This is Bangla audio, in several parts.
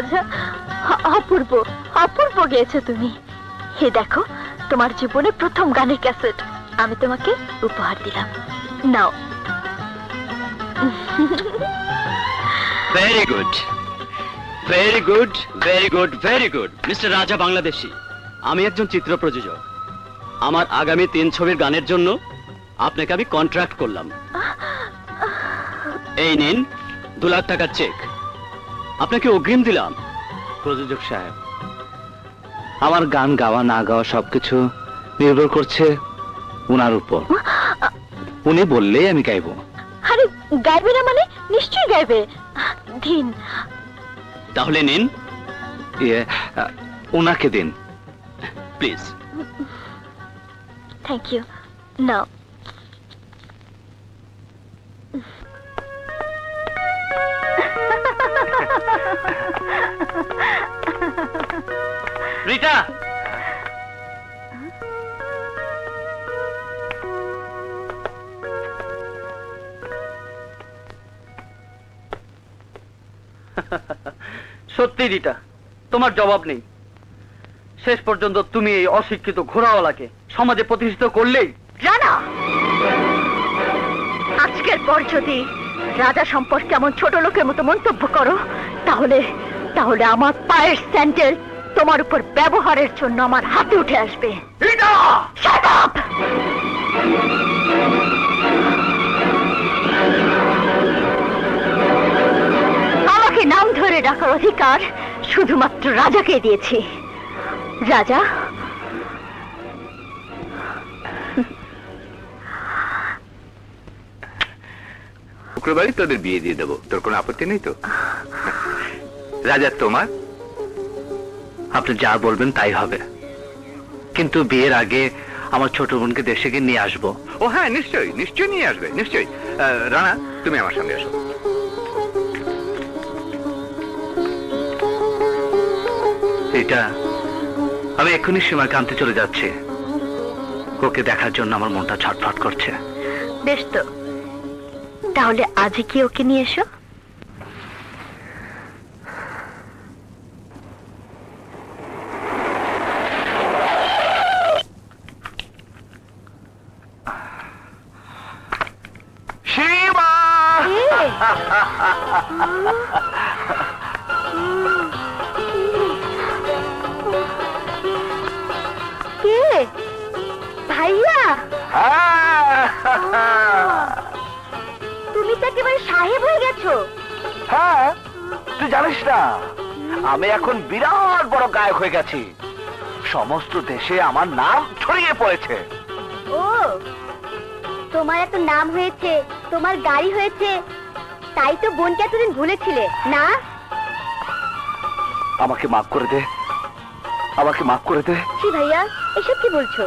রাজা, অপূর্ব অপূর্ব গেয়েছো তুমি। হে দেখো, তোমার জীবনে প্রথম গানের ক্যাসেট আমি তোমাকে উপহার দিলাম, নাও। Very good, very good, very good, very good. Mister Raja Bangladeshi, আমি একজন চিত্র প্রযোজক। আমার আগামী 3 ছবির গানের জন্য আপনাকে আমি কন্ট্রাক্ট করলাম। এই নিন 2 লাখ টাকার চেক, আপনাকে অগ্রিম দিলাম। প্রযোজক সাহেব, আমার গান গাওয়া না গাওয়া সবকিছু নির্ভর করছে উনার উপর। উনি বললেই আমি গাইবো। আরে গাইবে না মানে? নিশ্চয়ই গাইবে, দিন। তাহলে নিন। উনাকে দিন প্লিজ। থ্যাংক ইউ, নাও। রিটা, সত্যি রিটা, তোমার জবাব নেই। শেষ পর্যন্ত তুমি এই অশিক্ষিত ঘোড়াওয়ালাকে সমাজে প্রতিষ্ঠিত করলেই। রানা, আজকের পর যদি রাজা সম্পর্কে এমন ছোট লোকের মতো মন্তব্য করো, তাহলে তাহলে আমার পায়ের স্যান্ডেল তোমার উপর ব্যবহারের জন্য আমার হাতে উঠে আসবে। Shut up! আমাকে নাম ধরে ডাকার অধিকার শুধুমাত্র রাজাকে দিয়েছি। রাজা, শুক্রবারই তোদের বিয়ে দিয়ে দেবো, তোর কোনো আপত্তি নেই তো? রাজা তোমার? আপনি যা বলবেন তাই হবে, কিন্তু বিয়ের আগে আমার ছোট বোনকে দেশে গিয়ে নিয়ে আসবো। ও হ্যাঁ, নিশ্চয়ই নিশ্চয়ই নিয়ে আসবে, নিশ্চয়ই। রানা, তুমি আমার সঙ্গে আসো। এটা আমি এক্ষুনি সীমাকে আনতে চলে যাচ্ছি। ওকে দেখার জন্য আমার মনটা ছটফট করছে। বেশ তো, তাহলে আজই কি ওকে নিয়ে এসো। সীমা! কে? ভাইয়া, তুমি তো একেবারে সাহেব হয়ে গেছো। হ্যাঁ, তুই জানিস না আমি এখন বিরাট বড় গায়ক হয়ে গেছি। সমস্ত দেশে আমার নাম ছড়িয়ে পড়েছে। ও, তোমার এত নাম হয়েছে, তোমার গাড়ি হয়েছে, তাই তো বোনকে এতদিন ভুলেছিলে না? আমাকে মাফ করে দে, আমাকে মাফ করে দে। জি ভাইয়া, এসব কি বলছো?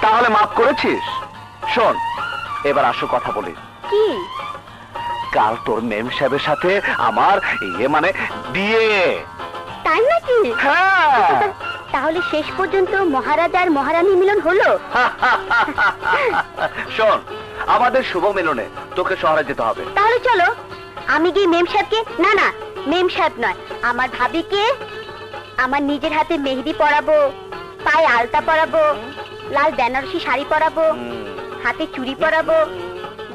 তাহলে মাফ করেছিস? শোন, এবার আসো কথা বলি। কি? কাল তোর মেম সাহেবের সাথে আমার মানে বিয়ে। তাই নাকি? হ্যাঁ। তাহলে শেষ পর্যন্ত মহারাজ আর মহারানী মিলন হলো? শোন, আমাদের শুভ মিলনে তোকে শহরে যেতে হবে। তাহলে চলো, আমি গিয়ে মেম সাহেবকে, না না, মেম সাহেব নয়, আমার ভাবিকে আমার নিজের হাতে মেহেদি পরাবো, পায়ে আলতা পরাবো, লাল বেনারসি শাড়ি পরাবো, হাতে চুড়ি পরাবো,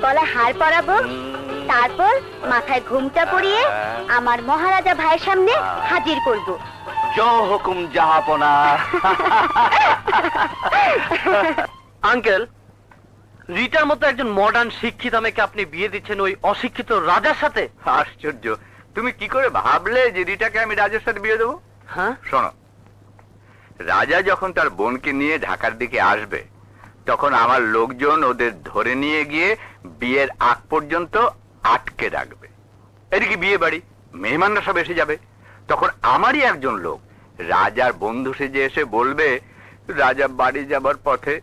গলায় হার পরাবো, তারপর মাথায় ঘুমটা পরিয়ে আমার মহারাজা ভাইয়ের সামনে হাজির করব। জো হুকুম জাহাপনা। আঙ্কেল, রিটার মতো একজন মডার্ন শিক্ষিত মেয়েকে আপনি বিয়ে দিচ্ছেন ওই অশিক্ষিত রাজার সাথে? আশ্চর্য, তুমি কি করে ভাবলে যে রিটাকে আমি রাজার সাথে বিয়ে দেবো? হ্যাঁ, শোনো, রাজা যখন তার বোনকে নিয়ে ঢাকার দিকে আসবে, তখন আমার লোকজন ওদের ধরে নিয়ে গিয়ে বিয়ের আগ পর্যন্ত আটকে রাখবে। এদিকে বিয়ে বাড়ি, মেহমানরা সব এসে যাবে। তখন আমারই একজন লোক রাজার বন্ধু সেজে এসে বলবে রাজা বাড়ি যাবার পথে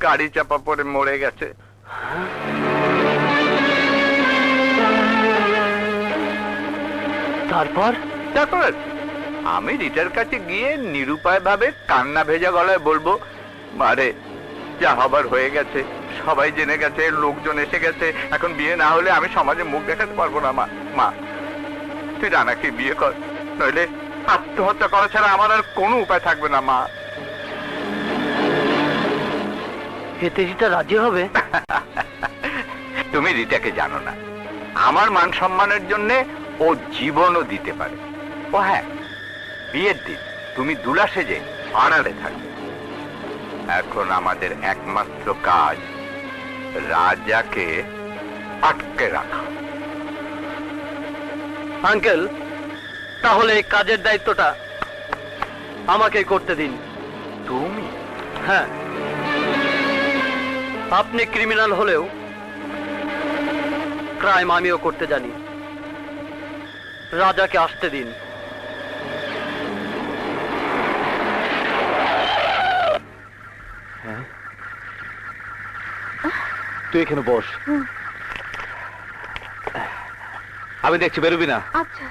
গাড়ি চাপা পড়ে মরে গেছে। তারপর? তারপর আমি রিটার কাছে গিয়ে নিরুপায় ভাবে কান্না ভেজা গলায় বলবো, মারে যা হবার হয়ে গেছে, সবাই জেনে গেছে, লোকজন এসে গেছে, এখন বিয়ে না হলে আমি সমাজে মুখ দেখাতে পারবো না। মা, তুই রানাকে বিয়ে কর, নইলে আত্মহত্যা করা ছাড়া আমার আর কোনো উপায় থাকবে না মা। এতে রিতা রাজি হবে? তুমি রিতাকে জানো না, আমার মান সম্মানের জন্য ও জীবনও দিতে পারে। ও হ্যাঁ, বিয়ের দিন তুমি দুলা সেজে আড়ালে থাকবে। এখন আমাদের একমাত্র কাজ রাজাকে আটকে রাখা। আঙ্কেল, তাহলে এই কাজের দায়িত্বটা আমাকেই করতে দিন। তুমি? হ্যাঁ, আপনি ক্রিমিনাল হলেও ক্রাইম আমিও করতে জানি। রাজাকে আসতে দিন। তুই এখানে বস, আমি দেখছি, বেরোবি না। আচ্ছা।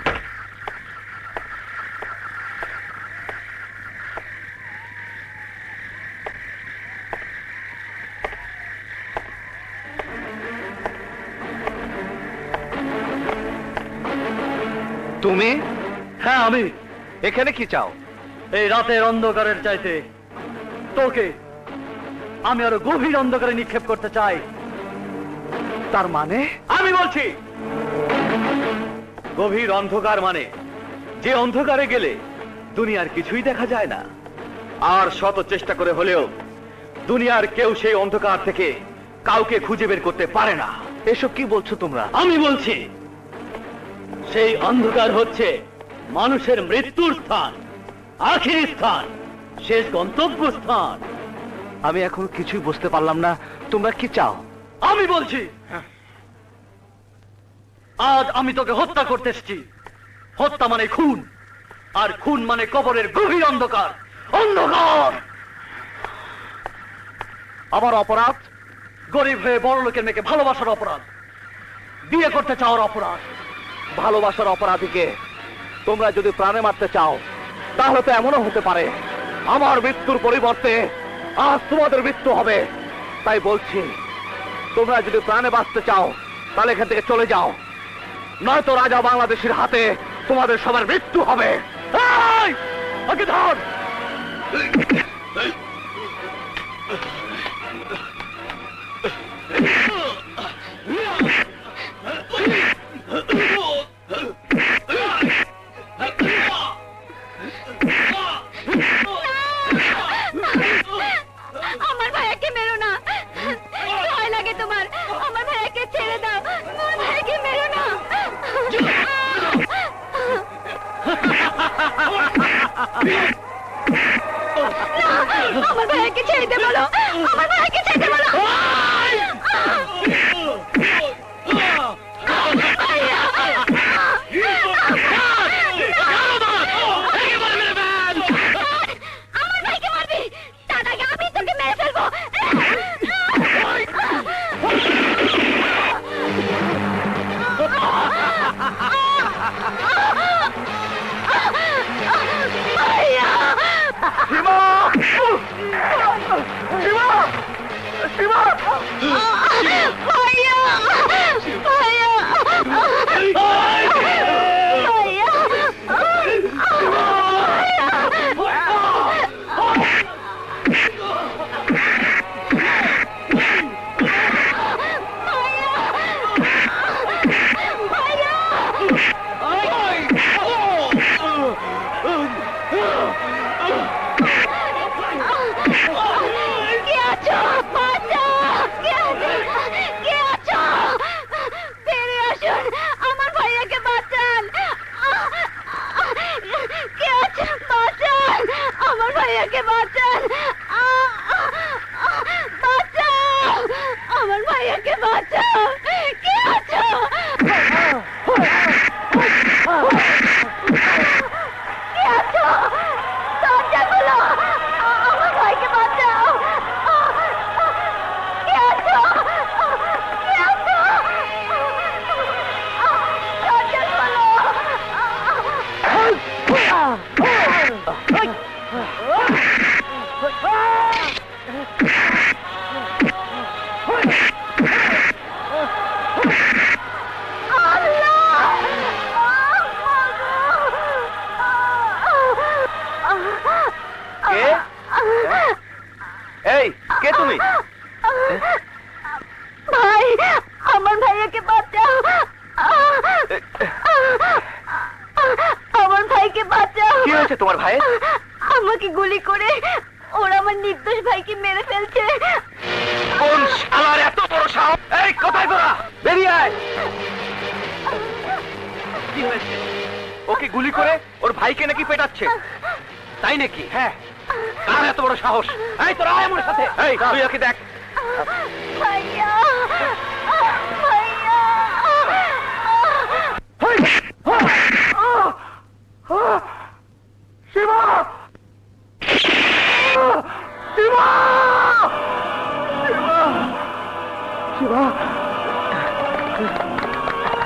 তুমি হ্যাঁ, আমি। এখানে কি চাও? এই রাতের অন্ধকারের চাইতে তোকে আমি আরো গভীর অন্ধকারে নিক্ষেপ করতে চাই। তার মানে? আমি বলছি গভীর অন্ধকার মানে যে অন্ধকারে গেলে দুনিয়ার কিছুই দেখা যায় না, আর শত চেষ্টা করে হলেও দুনিয়ার কেউ সেই অন্ধকার থেকে কাউকে খুঁজে বের করতে পারে না। এসব কি বলছো তোমরা? আমি বলছি সেই অন্ধকার হচ্ছে মানুষের মৃত্যুর স্থান, আখিরি স্থান, শেষ গন্তব্য স্থান। আমি এখন কিছুই বুঝতে পারলাম না, তোমরা কি চাও? আমি বলছি আজ আমি তোকে হত্যা করতে এসেছি। হত্যা মানে খুন, আর খুন মানে কবরের গভীর অন্ধকার। অন্ধকার আমার অপরাধ, গরিব হয়ে বড় লোকের মেয়েকে ভালোবাসার অপরাধ, বিয়ে করতে চাওয়ার অপরাধ। ভালোবাসার অপরাধীকে তোমরা যদি প্রাণে মারতে চাও, তাহলে তো এমনও হতে পারে আমার মৃত্যুর পরিবর্তে আজ তোমাদের মৃত্যু হবে। তাই বলছি, তোমরা যদি প্রাণে বাঁচতে চাও তাহলে এখান থেকে চলে যাও, নয়তো রাজা বাংলাদেশের হাতে তোমাদের সবার মৃত্যু হবে। এই, ওকে ধর। আমার ভাইয়াকে মেরো না, ভয় লাগে তোমার। আমার ভাইয়াকে ছেড়ে দাও, আমার ভাইয়াকে মেরো না। আমার ভাইয়াকে ছেড়ে দে বলো, আমার ভাইয়াকে ছেড়ে দে বলো। আমার ভাইকে মারবি, তার আগে আমি তোকে মেরে ফেলবো। ভাইয়া, ভাইয়া, কে আছো? বাঁচাও! কে আছো? কে আছো? বেরিয়ে আসুন, আমার ভাইয়াকে বাঁচান। কে আছে? বাঁচান, আমার ভাইয়াকে বাঁচান। বাঁচাও, আমার ভাইয়াকে বাঁচাও। কে আছো? কে আছো? দরজা খোলো, আমার ভাইকে বাঁচাও। কে আছো? কে আছো? দরজা খোলো। আল্লাহ! হয়েছে তোমার ভাইয়ের? আমাকে গুলি করে ওরা আমার নির্দোষ ভাইকে মেরে ফেলছে। কোন শালার এত বড় সাহস? এই কোথায় তোরা? বেরিয়ে আয়। কি হয়েছে? ওকে গুলি করে ওর ভাইকে নাকি পেটাচ্ছে, তাই নাকি? হ্যাঁ। কার এত বড় সাহস? এই তোরা আয় আমার সাথে। এই তুই ওকে দেখ। ভাইয়া, ভাইয়া। শিবা! শিবা! শিবা! শিবা!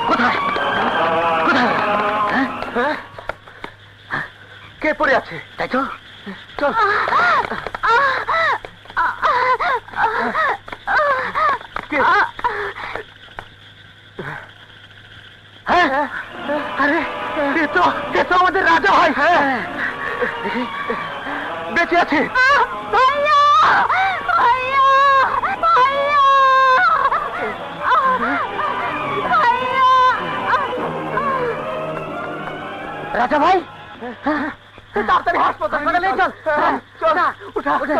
কোথায়? কোথায়? হ্যাঁ? কে পড়ে আছে? তাই তো? চল। কে? হ্যাঁ? আরে কে তো আমাদের রাজা হয়। হ্যাঁ, বেঁচে আছে। ভাইয়া, ভাইয়া, ভাইয়া, ভাইয়া। রাজা ভাই, তাড়াতাড়ি হাসপাতালে চল। চল, উঠা, উঠা।